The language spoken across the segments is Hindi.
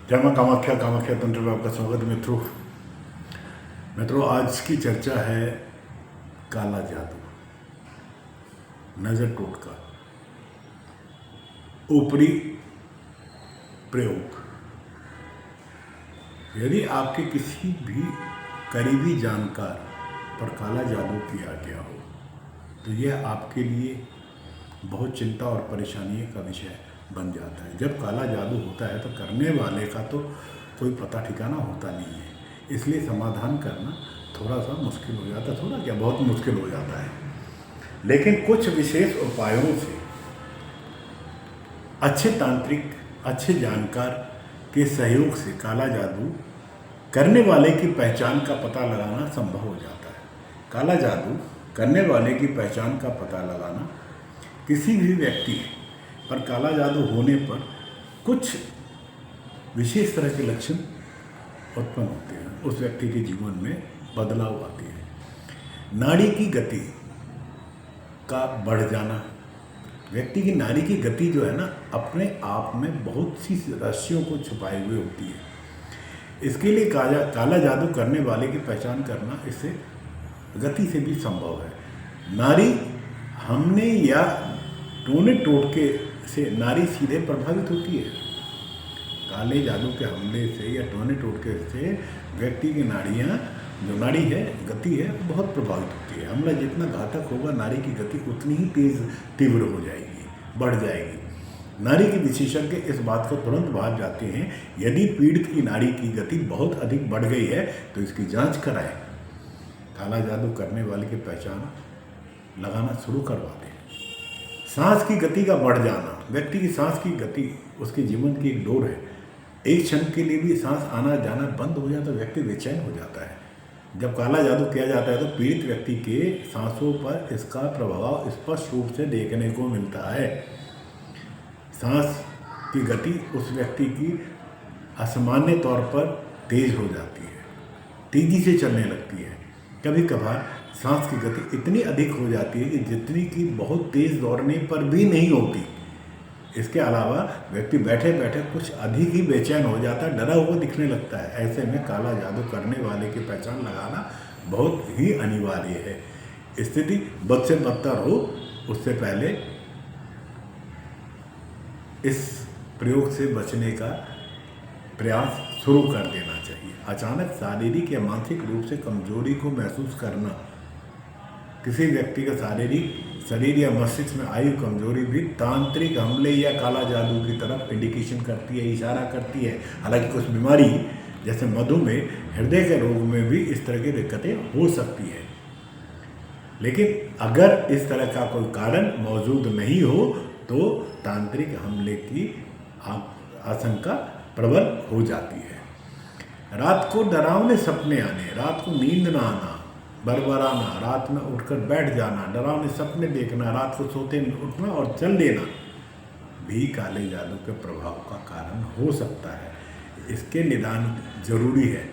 जय मां कामाख्या कामाख्या तंत्र में आपका स्वागत है मित्रों। आज की चर्चा है काला जादू, नजर टोटका, ऊपरी प्रयोग। यदि आपके किसी भी करीबी जानकार पर काला जादू किया गया हो तो यह आपके लिए बहुत चिंता और परेशानी का विषय बन जाता है। जब काला जादू होता है तो करने वाले का तो कोई पता ठिकाना होता नहीं है, इसलिए समाधान करना थोड़ा सा मुश्किल हो जाता है, थोड़ा क्या बहुत मुश्किल हो जाता है। लेकिन कुछ विशेष उपायों से अच्छे तांत्रिक, अच्छे जानकार के सहयोग से काला जादू करने वाले की पहचान का पता लगाना संभव हो जाता है। काला जादू करने वाले की पहचान का पता लगाना, किसी भी व्यक्ति पर काला जादू होने पर कुछ विशेष तरह के लक्षण उत्पन्न होते हैं, उस व्यक्ति के जीवन में बदलाव आते हैं। नाड़ी की गति का बढ़ जाना, व्यक्ति की नाड़ी की गति जो है ना, अपने आप में बहुत सी रहस्यों को छुपाए हुए होती है। इसके लिए काला जादू करने वाले की पहचान करना इससे गति से भी संभव है। नाड़ी हमने या टोने टोटके से नाड़ी सीधे प्रभावित होती है। काले जादू के हमले से या टोने टोटके से व्यक्ति की नाड़ियाँ, जो नाड़ी है, गति है, बहुत प्रभावित होती है। हमला जितना घातक होगा, नाड़ी की गति उतनी ही तीव्र हो जाएगी, बढ़ जाएगी। नाड़ी के विशेषज्ञ इस बात को तुरंत भाप जाते हैं। यदि पीड़ित की नाड़ी की गति बहुत अधिक बढ़ गई है तो इसकी जांच कराएं। काला जादू करने वाले की पहचान लगाना शुरू करवाते हैं। सांस की गति का बढ़ जाना, व्यक्ति की सांस की गति उसके जीवन की एक डोर है। एक क्षण के लिए भी सांस आना जाना बंद हो जाता तो व्यक्ति बेचैन हो जाता है। जब काला जादू किया जाता है तो पीड़ित व्यक्ति के सांसों पर इसका प्रभाव स्पष्ट रूप से देखने को मिलता है। सांस की गति उस व्यक्ति की असामान्य तौर पर तेज हो जाती है, तेजी से चलने लगती है। कभी कभार सांस की गति इतनी अधिक हो जाती है कि जितनी कि बहुत तेज दौड़ने पर भी नहीं होती। इसके अलावा व्यक्ति बैठे बैठे कुछ अधिक ही बेचैन हो जाता है, डरा हुआ दिखने लगता है। ऐसे में काला जादू करने वाले की पहचान लगाना बहुत ही अनिवार्य है। स्थिति बद से बदतर हो उससे पहले इस प्रयोग से बचने का प्रयास शुरू कर देना चाहिए। अचानक शारीरिक या मानसिक रूप से कमजोरी को महसूस करना, किसी व्यक्ति का शारीरिक शरीर या मस्तिष्क में आई कमजोरी भी तांत्रिक हमले या काला जादू की तरफ इंडिकेशन करती है, इशारा करती है। हालांकि कुछ बीमारी जैसे मधुमेह, हृदय के रोग में भी इस तरह की दिक्कतें हो सकती है। लेकिन अगर इस तरह का कोई कारण मौजूद नहीं हो तो तांत्रिक हमले की आशंका प्रबल हो जाती है। रात को डरावने सपने आने, रात को नींद ना आना, बरबराना, रात में उठकर बैठ जाना, डरावने सपने देखना, रात को सोते उठना और चल देना भी काले जादू के प्रभाव का कारण हो सकता है। इसके निदान जरूरी है,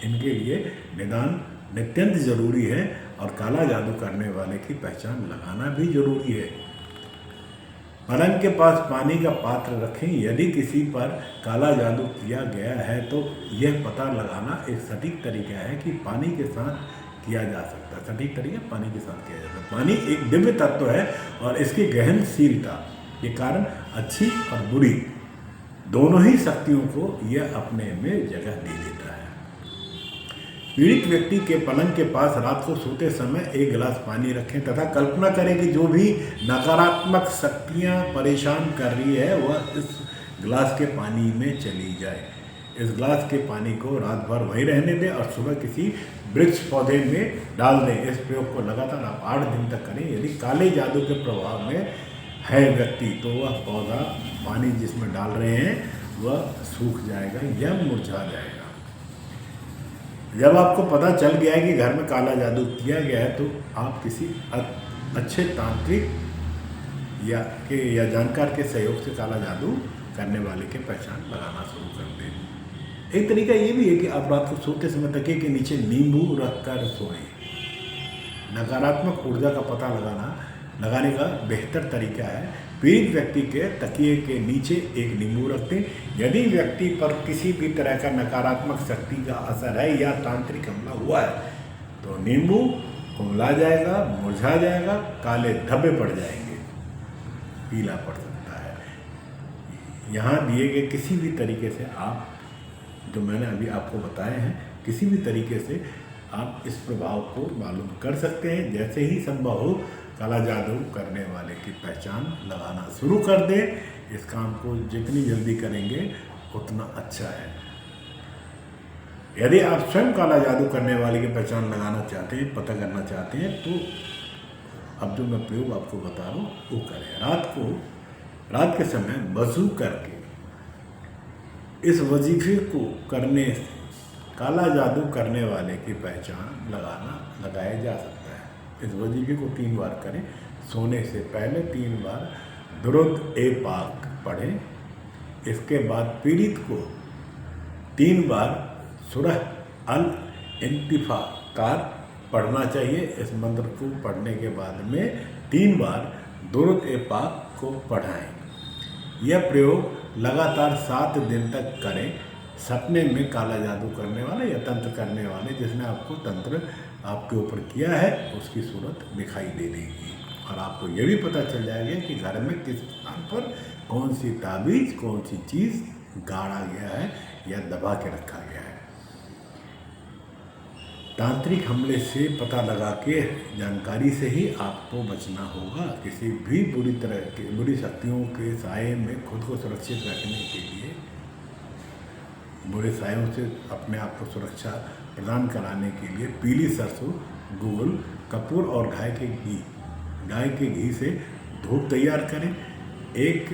इनके लिए निदान नित्यंत जरूरी है और काला जादू करने वाले की पहचान लगाना भी जरूरी है। पलंग के पास पानी का पात्र रखें। यदि किसी पर काला जादू किया गया है तो यह पता लगाना एक सटीक तरीका है कि पानी के साथ किया जा सकता है। सटीक तरीका पानी के साथ किया जाता है। पानी एक दिव्य तत्व है और इसकी गहनशीलता के कारण अच्छी और बुरी दोनों ही शक्तियों को यह अपने में जगह दे देता है। पीड़ित व्यक्ति के पलंग के पास रात को सोते समय एक गिलास पानी रखें तथा कल्पना करें कि जो भी नकारात्मक शक्तियां परेशान कर रही है वह इस गिलास के पानी में चली जाए। इस गिलास के पानी को रात भर वहीं रहने दें और सुबह किसी वृक्ष पौधे में डाल दें। इस प्रयोग को लगातार आप 8 दिन तक करें। यदि काले जादू के प्रभाव में है व्यक्ति तो वह पौधा, पानी जिसमें डाल रहे हैं वह सूख जाएगा या मुरझा जाएगा। जब आपको पता चल गया है कि घर में काला जादू किया गया है तो आप किसी अच्छे तांत्रिक या जानकार के सहयोग से काला जादू करने वाले के पहचान लगाना शुरू कर दें। एक तरीका ये भी है कि आप रात को सोते समय तकिए के नीचे नींबू रखकर सोएं। नकारात्मक ऊर्जा का पता लगाने का बेहतर तरीका है पीड़ित व्यक्ति के तकिए के नीचे एक नींबू रख दें। यदि व्यक्ति पर किसी भी तरह का नकारात्मक शक्ति का असर है या तांत्रिक हमला हुआ है तो नींबू कुमला जाएगा, मुरझा जाएगा, काले धब्बे पड़ जाएंगे, पीला पड़ सकता है। यहाँ दिए गए किसी भी तरीके से आप, जो मैंने अभी आपको बताए हैं, किसी भी तरीके से आप इस प्रभाव को मालूम कर सकते हैं। जैसे ही संभव हो काला जादू करने वाले की पहचान लगाना शुरू कर दें। इस काम को जितनी जल्दी करेंगे उतना अच्छा है। यदि आप स्वयं काला जादू करने वाले की पहचान लगाना चाहते हैं, पता करना चाहते हैं, तो अब जो मैं प्रयोग आपको बता रहा हूँ वो करें। रात के समय वज़ू करके इस वजीफे को करने से काला जादू करने वाले की पहचान लगाया जा सकता है। इस वजीफे को 3 बार करें। सोने से पहले 3 बार दुरूद ए पाक पढ़ें। इसके बाद पीड़ित को 3 बार सूरह अल इंतिफाकार पढ़ना चाहिए। इस मंत्र को पढ़ने के बाद में 3 बार दुरूद ए पाक को पढ़ाएं। यह प्रयोग लगातार 7 दिन तक करें। सपने में काला जादू करने वाले या तंत्र करने वाले जिसने आपको तंत्र आपके ऊपर किया है उसकी सूरत दिखाई दे देगी और आपको यह भी पता चल जाएगा कि घर में किस स्थान पर कौन सी ताबीज़, कौन सी चीज़ गाड़ा गया है या दबा के रखा गया है। तांत्रिक हमले से पता लगा के जानकारी से ही आपको बचना होगा। किसी भी बुरी शक्तियों के साए में खुद को सुरक्षित रखने के लिए, बुरे सायों से अपने आप को सुरक्षा प्रदान कराने के लिए पीली सरसों, गूगल, कपूर और गाय के घी से धूप तैयार करें। एक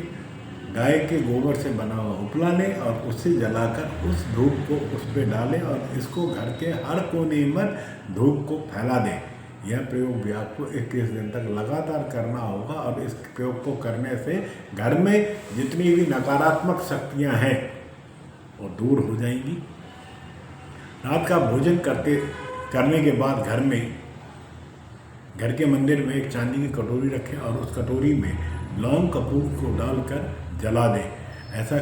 गाय के गोबर से बना हुआ उपला लें और उससे जलाकर उस धूप को उस पर डालें और इसको घर के हर कोने में धूप को फैला दें। यह प्रयोग भी आपको 21 दिन तक लगातार करना होगा और इस प्रयोग को करने से घर में जितनी भी नकारात्मक शक्तियां हैं वो दूर हो जाएंगी। रात का भोजन करने के बाद घर के मंदिर में एक चांदी की कटोरी रखें और उस कटोरी में लौंग कपूर को डालकर जला दें। ऐसा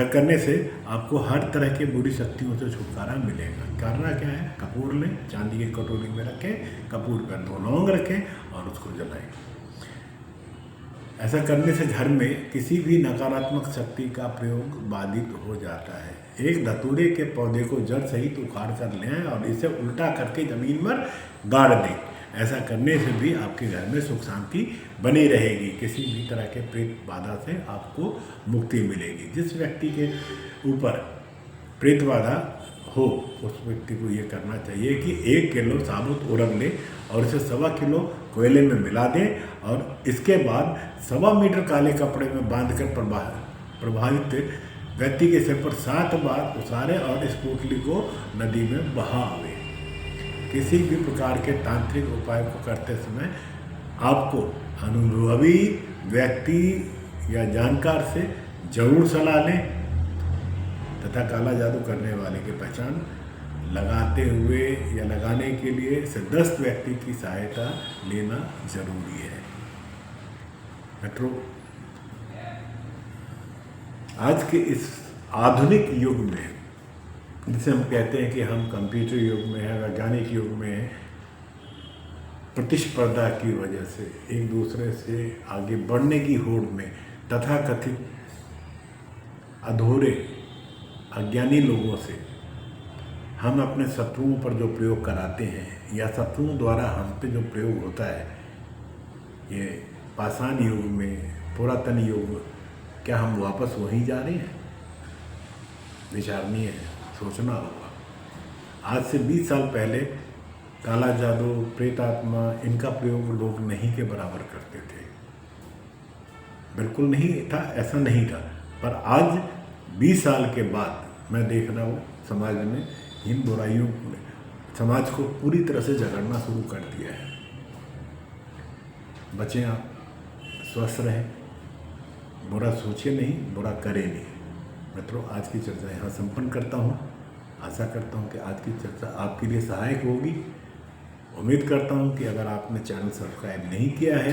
करने से आपको हर तरह के बुरी शक्तियों से छुटकारा मिलेगा। करना क्या है, कपूर लें, चांदी की कटोरी में रखें, कपूर पर 2 लौंग रखें और उसको जलाएं। ऐसा करने से घर में किसी भी नकारात्मक शक्ति का प्रयोग बाधित हो जाता है। एक धतूरे के पौधे को जड़ सहित उखाड़ कर लें और इसे उल्टा करके ज़मीन पर गाड़ दें। ऐसा करने से भी आपके घर में सुख शांति बनी रहेगी। किसी भी तरह के प्रेत बाधा से आपको मुक्ति मिलेगी। जिस व्यक्ति के ऊपर प्रेत बाधा हो उस व्यक्ति को ये करना चाहिए कि 1 किलो साबुत उड़द लें और इसे 1.25 किलो कोयले में मिला दें और इसके बाद 1.25 मीटर काले कपड़े में बांधकर प्रभावित व्यक्ति के सिर पर 7 बार उसारें और इस पोटली को नदी में बहावें। किसी भी प्रकार के तांत्रिक उपाय को करते समय आपको अनुभवी व्यक्ति या जानकार से जरूर सलाह लें तथा काला जादू करने वाले की पहचान लगाते हुए या लगाने के लिए सिद्धस्त व्यक्ति की सहायता लेना जरूरी है। मित्रों, आज के इस आधुनिक युग में जिसे हम कहते हैं कि हम कंप्यूटर युग में हैं, वैज्ञानिक युग में हैं, प्रतिस्पर्धा की वजह से एक दूसरे से आगे बढ़ने की होड़ में तथाकथित अधूरे अज्ञानी लोगों से हम अपने शत्रुओं पर जो प्रयोग कराते हैं या शत्रुओं द्वारा हम पे जो प्रयोग होता है, ये पाषाण युग में, पुरातन युग, क्या हम वापस वहीं जा रहे हैं? विचारणीय है, सोचना होगा। आज से 20 साल पहले काला जादू, प्रेतात्मा, इनका प्रयोग लोग नहीं के बराबर करते थे। बिल्कुल नहीं था, ऐसा नहीं था। पर आज 20 साल के बाद मैं देख रहा हूँ समाज में इन बुराइयों ने समाज को पूरी तरह से झगड़ना शुरू कर दिया है। बचें आप, स्वस्थ रहें, बुरा सोचे नहीं, बुरा करें नहीं। मित्रों, आज की चर्चा यहाँ संपन्न करता हूँ। आशा करता हूँ कि आज की चर्चा आपके लिए सहायक होगी। उम्मीद करता हूँ कि अगर आपने चैनल सब्सक्राइब नहीं किया है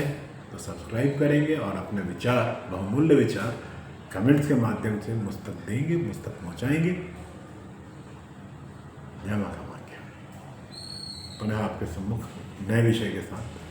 तो सब्सक्राइब करेंगे और अपने विचार, बहुमूल्य विचार कमेंट्स के माध्यम से मुझ तक देंगे, मुझ तक पहुँचाएंगे। जय माता माँ की। पुनः आपके सम्मुख नए विषय के साथ